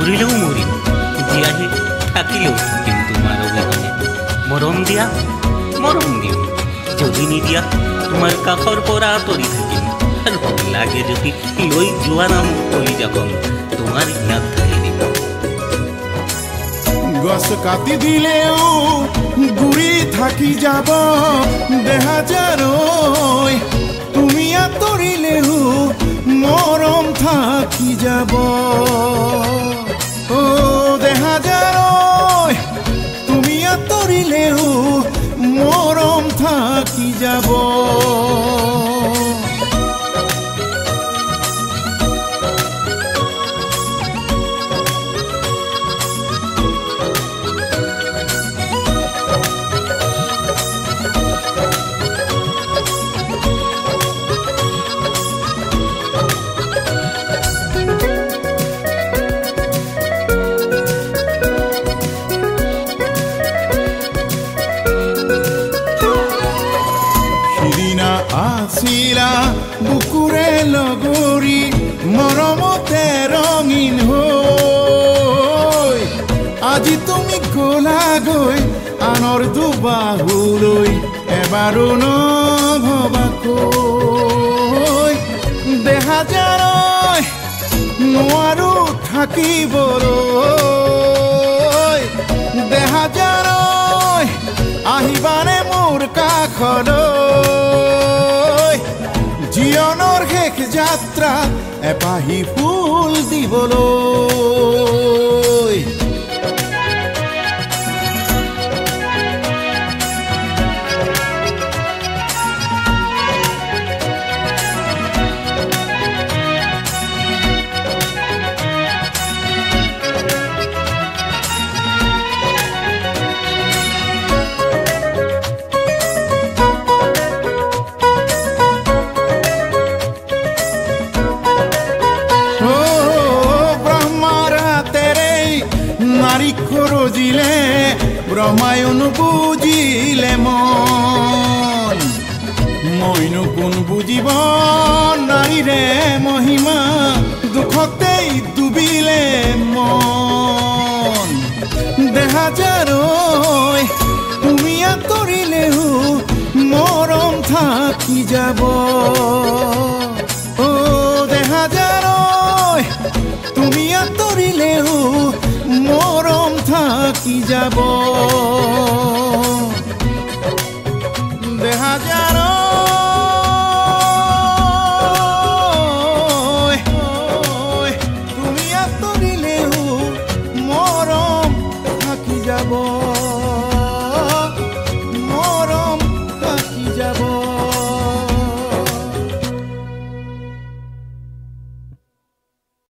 মৰিলেও মৰিম, জীয়াহি থাকিলেও থাকিম তোমাৰ অবিহনে। মৰম দিয়া মৰম দিম, যদি নিদিয়া তোমাৰ কাষৰ পৰা আঁতৰি থাকিম। আৰু লাগে যদি লৈ যোৱা নাম কৰি যাবম, তোমাৰ ইয়াত থাকি দিম। গছ কাটি দিলেও গুৰি থাকি যাব দেহাজাৰৈ, তুমি আঁতৰিলেও মৰম থাকি যাব। ও দেহাজাৰৈ, তুমি আঁতৰিলেও মৰম থাকি যাব। আছিলা বুকুৰে লগৰী, মৰমতে ৰঙীন হৈ, আজি তুমি গলাগৈ আনৰ দুবাহুলৈ, এবাৰো নভবাকৈ। দেহাজাৰৈ নোৱাৰো থাকিবলৈ, দেহাজাৰৈ আহিবানে মোৰ কাষলৈ, জীৱনৰ শেষ যাত্ৰা এপাহি ফুল দিবলৈ। খৰজিলে ব্ৰহ্মাই নুবুজিলে মন, মইনো কোন বুজিব নাৰীৰে মহিমা, দুখতেই ডুবিলে মন। দেহাজাৰৈ তুমি আঁতৰিলেও মৰম থাকি যাব। ও দেহাজাৰৈ তুমি আঁতৰিলেও মৰম থাকি যাব।